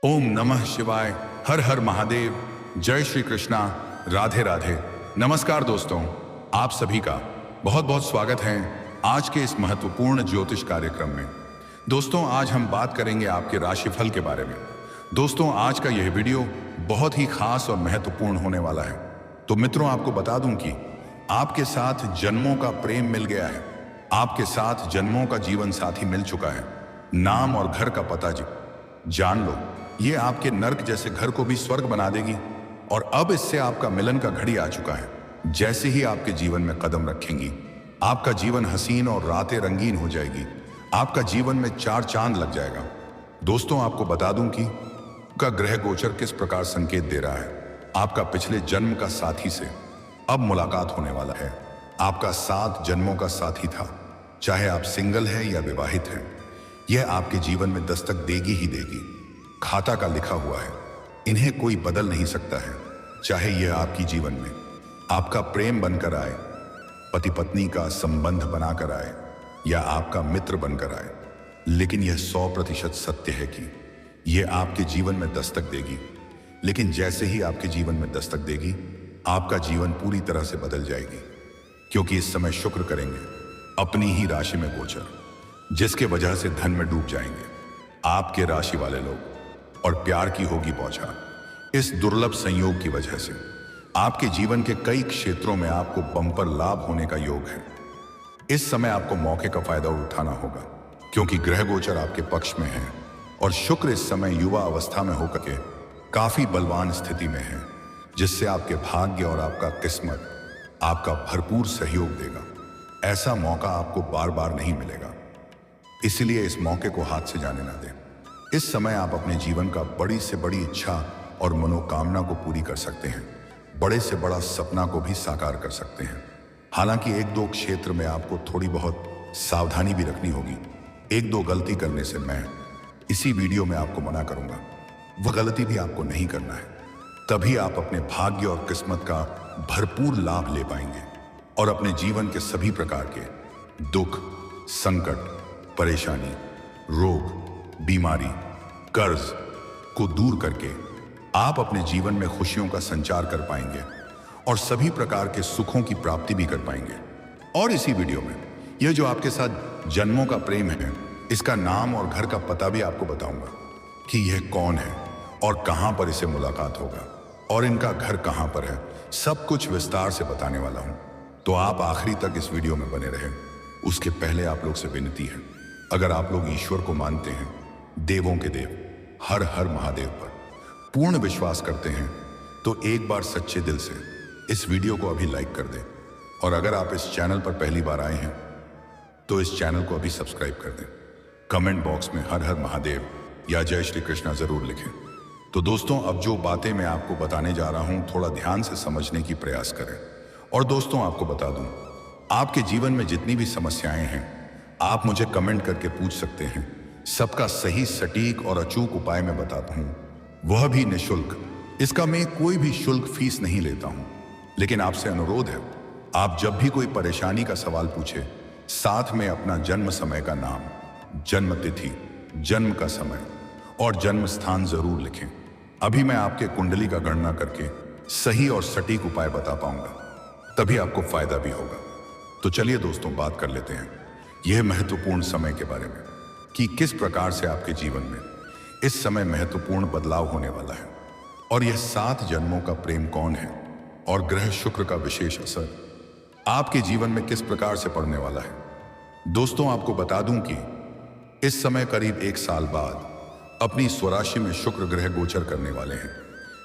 ओम नमः शिवाय। हर हर महादेव। जय श्री कृष्णा। राधे राधे। नमस्कार दोस्तों, आप सभी का बहुत बहुत स्वागत है आज के इस महत्वपूर्ण ज्योतिष कार्यक्रम में। दोस्तों, आज हम बात करेंगे आपके राशिफल के बारे में। दोस्तों, आज का यह वीडियो बहुत ही खास और महत्वपूर्ण होने वाला है। तो मित्रों, आपको बता दूं कि आपके साथ जन्मों का प्रेम मिल गया है, आपके साथ जन्मों का जीवन साथी मिल चुका है। नाम और घर का पता जान लो, ये आपके नर्क जैसे घर को भी स्वर्ग बना देगी। और अब इससे आपका मिलन का घड़ी आ चुका है। जैसे ही आपके जीवन में कदम रखेंगी, आपका जीवन हसीन और रातें रंगीन हो जाएगी। आपका जीवन में चार चांद लग जाएगा। दोस्तों, आपको बता दूं कि का ग्रह गोचर किस प्रकार संकेत दे रहा है। आपका पिछले जन्म का साथी से अब मुलाकात होने वाला है। आपका 7 जन्मों का साथी था, चाहे आप सिंगल हैं या विवाहित हैं, यह आपके जीवन में दस्तक देगी ही देगी। खाता का लिखा हुआ है, इन्हें कोई बदल नहीं सकता है। चाहे यह आपकी जीवन में आपका प्रेम बनकर आए, पति पत्नी का संबंध बनाकर आए, या आपका मित्र बनकर आए, लेकिन यह 100% सत्य है कि यह आपके जीवन में दस्तक देगी। लेकिन जैसे ही आपके जीवन में दस्तक देगी, आपका जीवन पूरी तरह से बदल जाएगी। क्योंकि इस समय शुक्र करेंगे अपनी ही राशि में गोचर, जिसके वजह से धन में डूब जाएंगे आपके राशि वाले लोग, और प्यार की होगी बौछार। इस दुर्लभ संयोग की वजह से आपके जीवन के कई क्षेत्रों में आपको बम्पर लाभ होने का योग है। इस समय आपको मौके का फायदा उठाना होगा, क्योंकि ग्रह गोचर आपके पक्ष में है और शुक्र इस समय युवा अवस्था में होकर के काफी बलवान स्थिति में है, जिससे आपके भाग्य और आपका किस्मत आपका भरपूर सहयोग देगा। ऐसा मौका आपको बार बार नहीं मिलेगा, इसलिए इस मौके को हाथ से जाने ना दें। इस समय आप अपने जीवन का बड़ी से बड़ी इच्छा और मनोकामना को पूरी कर सकते हैं, बड़े से बड़ा सपना को भी साकार कर सकते हैं। हालांकि 1-2 क्षेत्र में आपको थोड़ी बहुत सावधानी भी रखनी होगी। 1-2 गलती करने से मैं इसी वीडियो में आपको मना करूंगा। वह गलती भी आपको नहीं करना है, तभी आप अपने भाग्य और किस्मत का भरपूर लाभ ले पाएंगे और अपने जीवन के सभी प्रकार के दुख, संकट, परेशानी, रोग, बीमारी, कर्ज को दूर करके आप अपने जीवन में खुशियों का संचार कर पाएंगे और सभी प्रकार के सुखों की प्राप्ति भी कर पाएंगे। और इसी वीडियो में यह जो आपके साथ जन्मों का प्रेम है, इसका नाम और घर का पता भी आपको बताऊंगा कि यह कौन है और कहां पर इसे मुलाकात होगा और इनका घर कहां पर है। सब कुछ विस्तार से बताने वाला हूं, तो आप आखिरी तक इस वीडियो में बने रहें। उसके पहले आप लोग से विनती है, अगर आप लोग ईश्वर को मानते हैं, देवों के देव हर हर महादेव पर पूर्ण विश्वास करते हैं, तो एक बार सच्चे दिल से इस वीडियो को अभी लाइक कर दें। और अगर आप इस चैनल पर पहली बार आए हैं, तो इस चैनल को अभी सब्सक्राइब कर दें। कमेंट बॉक्स में हर हर महादेव या जय श्री कृष्णा जरूर लिखें। तो दोस्तों, अब जो बातें मैं आपको बताने जा रहा हूं, थोड़ा ध्यान से समझने की प्रयास करें। और दोस्तों, आपको बता दूं, आपके जीवन में जितनी भी समस्याएं हैं, आप मुझे कमेंट करके पूछ सकते हैं। सबका सही, सटीक और अचूक उपाय मैं बताता हूं, वह भी निःशुल्क। इसका मैं कोई भी शुल्क फीस नहीं लेता हूं। लेकिन आपसे अनुरोध है, आप जब भी कोई परेशानी का सवाल पूछे, साथ में अपना जन्म समय का नाम, जन्म तिथि, जन्म का समय और जन्म स्थान जरूर लिखें। अभी मैं आपके कुंडली का गणना करके सही और सटीक उपाय बता पाऊंगा, तभी आपको फायदा भी होगा। तो चलिए दोस्तों, बात कर लेते हैं यह महत्वपूर्ण समय के बारे में कि किस प्रकार से आपके जीवन में इस समय महत्वपूर्ण बदलाव होने वाला है, और यह 7 जन्मों का प्रेम कौन है, और ग्रह शुक्र का विशेष असर आपके जीवन में किस प्रकार से पड़ने वाला है। दोस्तों, आपको बता दूं कि इस समय करीब 1 साल बाद अपनी स्वराशि में शुक्र ग्रह गोचर करने वाले हैं,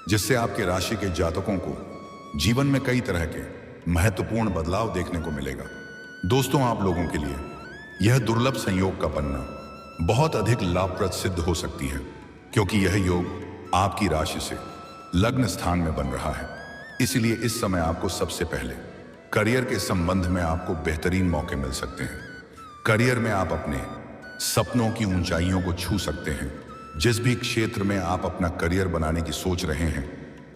जिससे आपके राशि के जातकों को जीवन में कई तरह के महत्वपूर्ण बदलाव देखने को मिलेगा। दोस्तों, आप लोगों के लिए यह दुर्लभ संयोग का बनना बहुत अधिक लाभप्रद सिद्ध हो सकती है, क्योंकि यह योग आपकी राशि से लग्न स्थान में बन रहा है। इसलिए इस समय आपको सबसे पहले करियर के संबंध में आपको बेहतरीन मौके मिल सकते हैं। करियर में आप अपने सपनों की ऊंचाइयों को छू सकते हैं। जिस भी क्षेत्र में आप अपना करियर बनाने की सोच रहे हैं,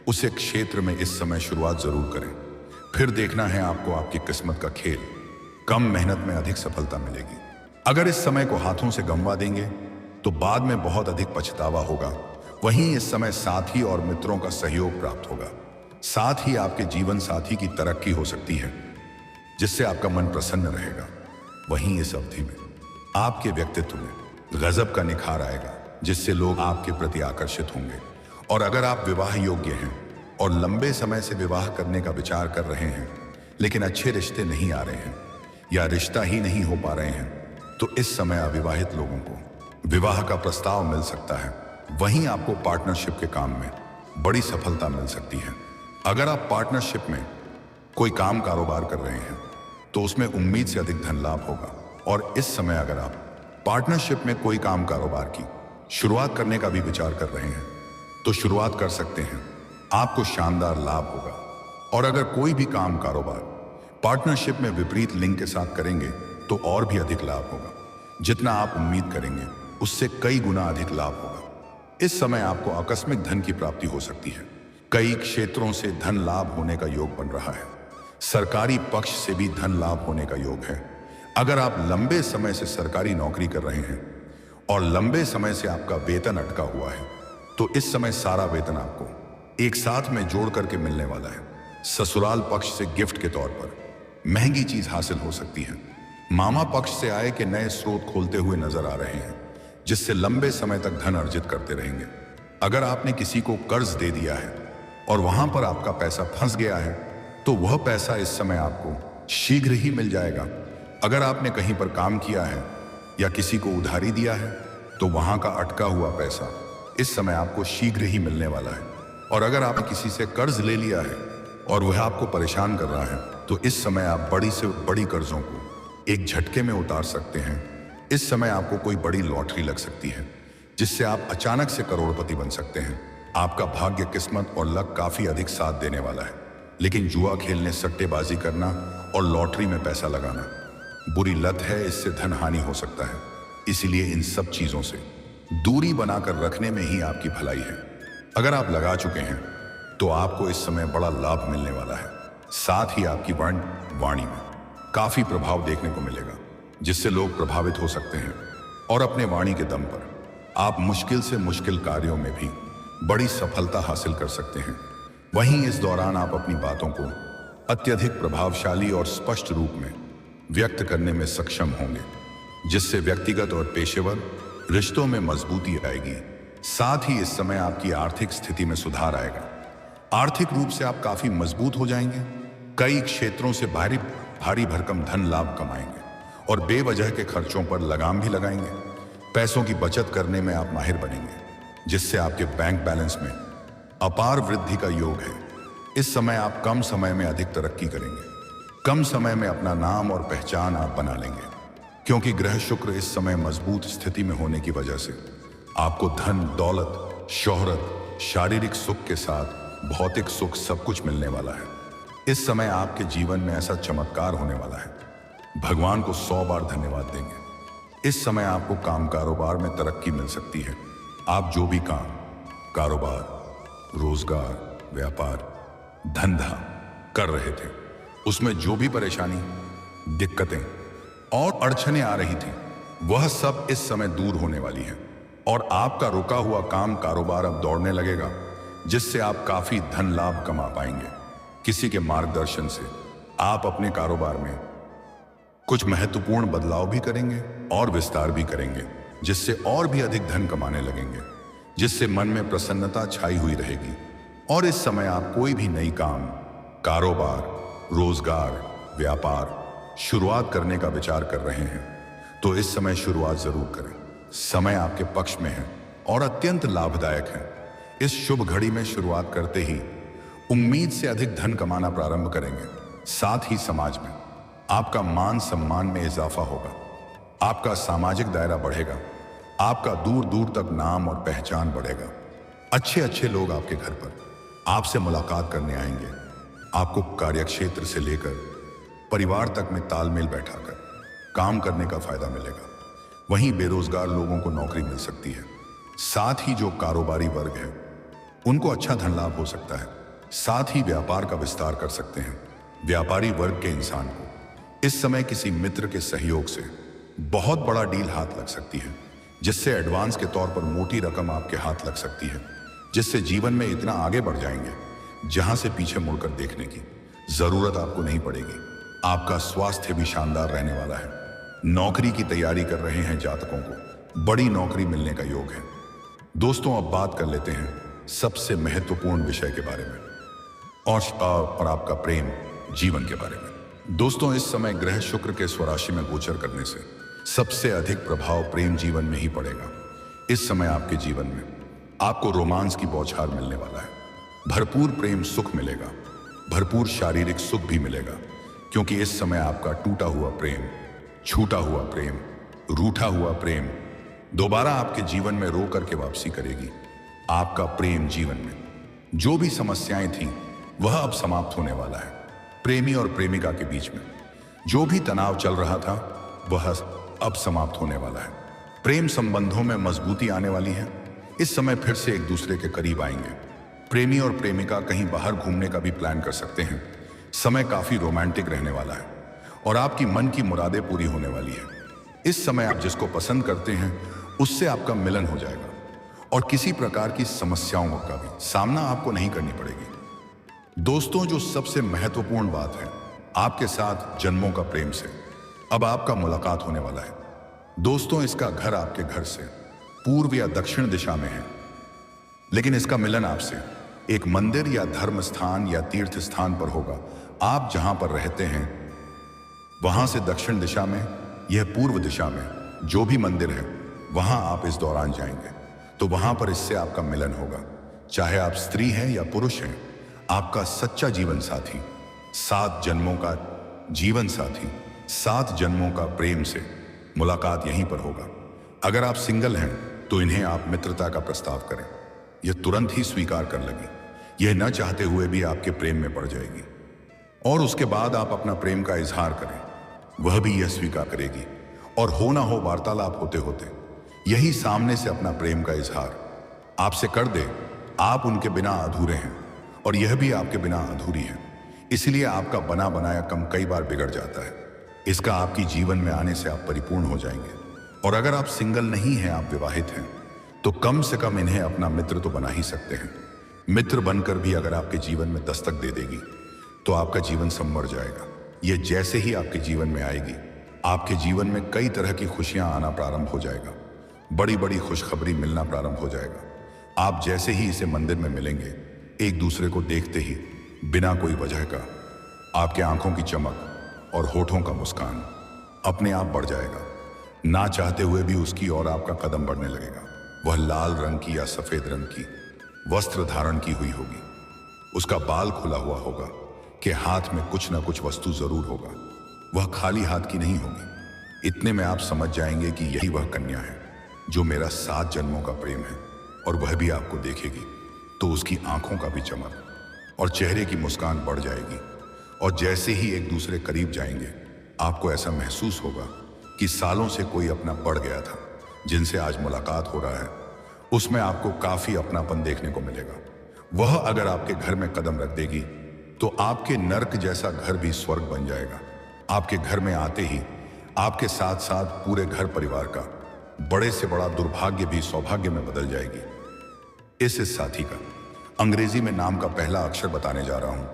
उसे क्षेत्र में इस समय शुरुआत जरूर करें। फिर देखना है आपको आपकी किस्मत का खेल। कम मेहनत में अधिक सफलता मिलेगी। अगर इस समय को हाथों से गंवा देंगे, तो बाद में बहुत अधिक पछतावा होगा। वहीं इस समय साथी और मित्रों का सहयोग प्राप्त होगा। साथ ही आपके जीवन साथी की तरक्की हो सकती है, जिससे आपका मन प्रसन्न रहेगा। वहीं इस अवधि में आपके व्यक्तित्व में गजब का निखार आएगा, जिससे लोग आपके प्रति आकर्षित होंगे। और अगर आप विवाह योग्य हैं और लंबे समय से विवाह करने का विचार कर रहे हैं, लेकिन अच्छे रिश्ते नहीं आ रहे हैं या रिश्ता ही नहीं हो पा रहे हैं, तो इस समय अविवाहित लोगों को विवाह का प्रस्ताव मिल सकता है। वहीं आपको पार्टनरशिप के काम में बड़ी सफलता मिल सकती है। अगर आप पार्टनरशिप में कोई काम कारोबार कर रहे हैं तो उसमें उम्मीद से अधिक धन लाभ होगा। और इस समय अगर आप पार्टनरशिप में कोई काम कारोबार की शुरुआत करने का भी विचार कर रहे हैं तो शुरुआत कर सकते हैं, आपको शानदार लाभ होगा। और अगर कोई भी काम कारोबार पार्टनरशिप में विपरीत लिंग के साथ करेंगे तो और भी अधिक लाभ होगा। जितना आप उम्मीद करेंगे उससे कई गुना अधिक लाभ होगा। इस समय आपको आकस्मिक धन की प्राप्ति हो सकती है। कई क्षेत्रों से धन लाभ होने का योग बन रहा है। सरकारी पक्ष से भी धन लाभ होने का योग है। अगर आप लंबे समय से सरकारी नौकरी कर रहे हैं और लंबे समय से आपका वेतन अटका हुआ है, तो इस समय सारा वेतन आपको एक साथ में जोड़ करके मिलने वाला है। ससुराल पक्ष से गिफ्ट के तौर पर महंगी चीज हासिल हो सकती है। मामा पक्ष से आय के नए स्रोत खोलते हुए नजर आ रहे हैं, जिससे लंबे समय तक धन अर्जित करते रहेंगे। अगर आपने किसी को कर्ज दे दिया है और वहां पर आपका पैसा फंस गया है, तो वह पैसा इस समय आपको शीघ्र ही मिल जाएगा। अगर आपने कहीं पर काम किया है या किसी को उधारी दिया है, तो वहां का अटका हुआ पैसा इस समय आपको शीघ्र ही मिलने वाला है। और अगर आपने किसी से कर्ज ले लिया है और वह आपको परेशान कर रहा है, तो इस समय आप बड़ी से बड़ी कर्जों को एक झटके में उतार सकते हैं। इस समय आपको कोई बड़ी लॉटरी लग सकती है, जिससे आप अचानक से करोड़पति बन सकते हैं। आपका भाग्य, किस्मत और लक काफी अधिक साथ देने वाला है। लेकिन जुआ खेलने, सट्टेबाजी करना और लॉटरी में पैसा लगाना बुरी लत है। इससे धन हानि हो सकता है। इसीलिए इन सब चीजों से दूरी बनाकर रखने में ही आपकी भलाई है। अगर आप लगा चुके हैं तो आपको इस समय बड़ा लाभ मिलने वाला है। साथ ही आपकी वाणी में काफी प्रभाव देखने को मिलेगा, जिससे लोग प्रभावित हो सकते हैं। और अपने वाणी के दम पर आप मुश्किल से मुश्किल कार्यों में भी बड़ी सफलता हासिल कर सकते हैं। वहीं इस दौरान आप अपनी बातों को अत्यधिक प्रभावशाली और स्पष्ट रूप में व्यक्त करने में सक्षम होंगे, जिससे व्यक्तिगत और पेशेवर रिश्तों में मजबूती आएगी। साथ ही इस समय आपकी आर्थिक स्थिति में सुधार आएगा। आर्थिक रूप से आप काफी मजबूत हो जाएंगे। कई क्षेत्रों से भारी भरकम धन लाभ कमाएंगे और बेवजह के खर्चों पर लगाम भी लगाएंगे। पैसों की बचत करने में आप माहिर बनेंगे, जिससे आपके बैंक बैलेंस में अपार वृद्धि का योग है। इस समय आप कम समय में अधिक तरक्की करेंगे। कम समय में अपना नाम और पहचान आप बना लेंगे, क्योंकि ग्रह शुक्र इस समय मजबूत स्थिति में होने की वजह से आपको धन, दौलत, शोहरत, शारीरिक सुख के साथ भौतिक सुख सब कुछ मिलने वाला है। इस समय आपके जीवन में ऐसा चमत्कार होने वाला है, भगवान को 100 बार धन्यवाद देंगे। इस समय आपको काम कारोबार में तरक्की मिल सकती है। आप जो भी काम, कारोबार, रोजगार, व्यापार, धंधा कर रहे थे, उसमें जो भी परेशानी, दिक्कतें और अड़चनें आ रही थी, वह सब इस समय दूर होने वाली है। और आपका रुका हुआ काम कारोबार अब दौड़ने लगेगा, जिससे आप काफी धन लाभ कमा पाएंगे। किसी के मार्गदर्शन से आप अपने कारोबार में कुछ महत्वपूर्ण बदलाव भी करेंगे और विस्तार भी करेंगे, जिससे और भी अधिक धन कमाने लगेंगे, जिससे मन में प्रसन्नता छाई हुई रहेगी। और इस समय आप कोई भी नई काम, कारोबार, रोजगार, व्यापार शुरुआत करने का विचार कर रहे हैं, तो इस समय शुरुआत जरूर करें। समय आपके पक्ष में है और अत्यंत लाभदायक है। इस शुभ घड़ी में शुरुआत करते ही उम्मीद से अधिक धन कमाना प्रारंभ करेंगे। साथ ही समाज में आपका मान सम्मान में इजाफा होगा। आपका सामाजिक दायरा बढ़ेगा। आपका दूर दूर तक नाम और पहचान बढ़ेगा। अच्छे अच्छे लोग आपके घर पर आपसे मुलाकात करने आएंगे। आपको कार्यक्षेत्र से लेकर परिवार तक में तालमेल बैठाकर काम करने का फायदा मिलेगा। वहीं बेरोजगार लोगों को नौकरी मिल सकती है। साथ ही जो कारोबारी वर्ग है, उनको अच्छा धन लाभ हो सकता है। साथ ही व्यापार का विस्तार कर सकते हैं। व्यापारी वर्ग के इंसान को इस समय किसी मित्र के सहयोग से बहुत बड़ा डील हाथ लग सकती है। जिससे एडवांस के तौर पर मोटी रकम आपके हाथ लग सकती है, जिससे जीवन में इतना आगे बढ़ जाएंगे जहां से पीछे मुड़कर देखने की जरूरत आपको नहीं पड़ेगी। आपका स्वास्थ्य भी शानदार रहने वाला है। नौकरी की तैयारी कर रहे हैं जातकों को बड़ी नौकरी मिलने का योग है। दोस्तों, अब बात कर लेते हैं सबसे महत्वपूर्ण विषय के बारे में और आपका प्रेम जीवन के बारे में। दोस्तों, इस समय ग्रह शुक्र के स्वराशि में गोचर करने से सबसे अधिक प्रभाव प्रेम जीवन में ही पड़ेगा। इस समय आपके जीवन में आपको रोमांस की बौछार मिलने वाला है। भरपूर प्रेम सुख मिलेगा, भरपूर शारीरिक सुख भी मिलेगा, क्योंकि इस समय आपका टूटा हुआ प्रेम, छूटा हुआ प्रेम, रूठा हुआ प्रेम दोबारा आपके जीवन में रो करके वापसी करेगी। आपका प्रेम जीवन में जो भी समस्याएं थीं वह अब समाप्त होने वाला है। प्रेमी और प्रेमिका के बीच में जो भी तनाव चल रहा था वह अब समाप्त होने वाला है। प्रेम संबंधों में मजबूती आने वाली है। इस समय फिर से एक दूसरे के करीब आएंगे। प्रेमी और प्रेमिका कहीं बाहर घूमने का भी प्लान कर सकते हैं। समय काफी रोमांटिक रहने वाला है और आपकी मन की मुरादें पूरी होने वाली है। इस समय आप जिसको पसंद करते हैं उससे आपका मिलन हो जाएगा और किसी प्रकार की समस्याओं का भी सामना आपको नहीं करनी पड़ेगी। दोस्तों, जो सबसे महत्वपूर्ण बात है, आपके साथ जन्मों का प्रेम से अब आपका मुलाकात होने वाला है। दोस्तों, इसका घर आपके घर से पूर्व या दक्षिण दिशा में है, लेकिन इसका मिलन आपसे एक मंदिर या धर्म स्थान या तीर्थ स्थान पर होगा। आप जहां पर रहते हैं वहां से दक्षिण दिशा में, यह पूर्व दिशा में जो भी मंदिर है वहां आप इस दौरान जाएंगे तो वहां पर इससे आपका मिलन होगा। चाहे आप स्त्री हैं या पुरुष हैं, आपका सच्चा जीवन साथी, 7 जन्मों का जीवन साथी, 7 जन्मों का प्रेम से मुलाकात यहीं पर होगा। अगर आप सिंगल हैं तो इन्हें आप मित्रता का प्रस्ताव करें। यह तुरंत ही स्वीकार कर लगी। यह न चाहते हुए भी आपके प्रेम में पड़ जाएगी और उसके बाद आप अपना प्रेम का इजहार करें, वह भी यह स्वीकार करेगी और हो ना हो वार्तालाप होते होते यही सामने से अपना प्रेम का इजहार आपसे कर दे। आप उनके बिना अधूरे हैं और यह भी आपके बिना अधूरी है, इसलिए आपका बना बनाया कम कई बार बिगड़ जाता है। इसका आपकी जीवन में आने से आप परिपूर्ण हो जाएंगे। और अगर आप सिंगल नहीं हैं, आप विवाहित हैं, तो कम से कम इन्हें अपना मित्र तो बना ही सकते हैं। मित्र बनकर भी अगर आपके जीवन में दस्तक दे देगी तो आपका जीवन संवर जाएगा। यह जैसे ही आपके जीवन में आएगी, आपके जीवन में कई तरह की खुशियां आना प्रारंभ हो जाएगा। बड़ी बड़ी खुशखबरी मिलना प्रारंभ हो जाएगा। आप जैसे ही इसे मंदिर में मिलेंगे, एक दूसरे को देखते ही बिना कोई वजह का आपके आंखों की चमक और होठों का मुस्कान अपने आप बढ़ जाएगा। ना चाहते हुए भी उसकी ओर आपका कदम बढ़ने लगेगा। वह लाल रंग की या सफेद रंग की वस्त्र धारण की हुई होगी, उसका बाल खुला हुआ होगा कि हाथ में कुछ ना कुछ वस्तु जरूर होगा। वह खाली हाथ की नहीं होगी। इतने में आप समझ जाएंगे कि यही वह कन्या है जो मेरा 7 जन्मों का प्रेम है। और वह भी आपको देखेगी तो उसकी आंखों का भी चमक और चेहरे की मुस्कान बढ़ जाएगी। और जैसे ही एक दूसरे करीब जाएंगे, आपको ऐसा महसूस होगा कि सालों से कोई अपना बढ़ गया था जिनसे आज मुलाकात हो रहा है, उसमें आपको काफी अपनापन देखने को मिलेगा। वह अगर आपके घर में कदम रख देगी तो आपके नर्क जैसा घर भी स्वर्ग बन जाएगा। आपके घर में आते ही आपके साथ साथ पूरे घर परिवार का बड़े से बड़ा दुर्भाग्य भी सौभाग्य में बदल जाएगी। इस साथी का अंग्रेजी में नाम का पहला अक्षर बताने जा रहा हूं।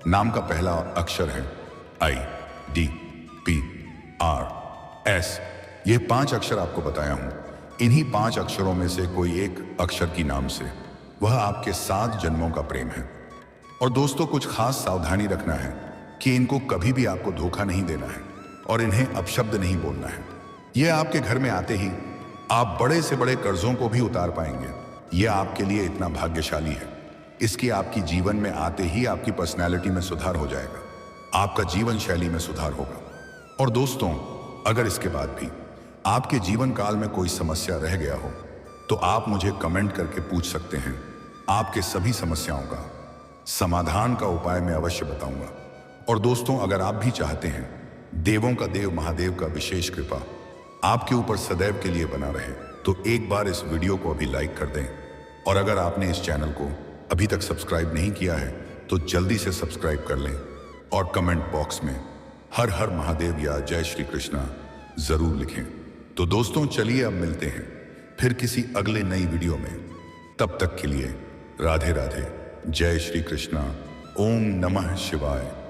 नाम का पहला अक्षर है IDPRS। ये 5 अक्षर आपको बताया हूं। इन्हीं 5 अक्षरों में से कोई एक अक्षर की नाम से वह आपके 7 जन्मों का प्रेम है। और दोस्तों, कुछ खास सावधानी रखना है कि इनको कभी भी आपको धोखा नहीं देना है और इन्हें अपशब्द नहीं बोलना है। यह आपके घर में आते ही आप बड़े से बड़े कर्जों को भी उतार पाएंगे। यह आपके लिए इतना भाग्यशाली है। इसकी आपकी जीवन में आते ही आपकी पर्सनैलिटी में सुधार हो जाएगा, आपका जीवन शैली में सुधार होगा। और दोस्तों, अगर इसके बाद भी आपके जीवन काल में कोई समस्या रह गया हो तो आप मुझे कमेंट करके पूछ सकते हैं। आपके सभी समस्याओं का समाधान का उपाय मैं अवश्य बताऊंगा। और दोस्तों, अगर आप भी चाहते हैं देवों का देव महादेव का विशेष कृपा आपके ऊपर सदैव के लिए बना रहे, तो एक बार इस वीडियो को अभी लाइक कर दें। और अगर आपने इस चैनल को अभी तक सब्सक्राइब नहीं किया है तो जल्दी से सब्सक्राइब कर लें और कमेंट बॉक्स में हर हर महादेव या जय श्री कृष्णा जरूर लिखें। तो दोस्तों, चलिए अब मिलते हैं फिर किसी अगले नई वीडियो में। तब तक के लिए राधे राधे, जय श्री कृष्णा, ओम नमः शिवाय।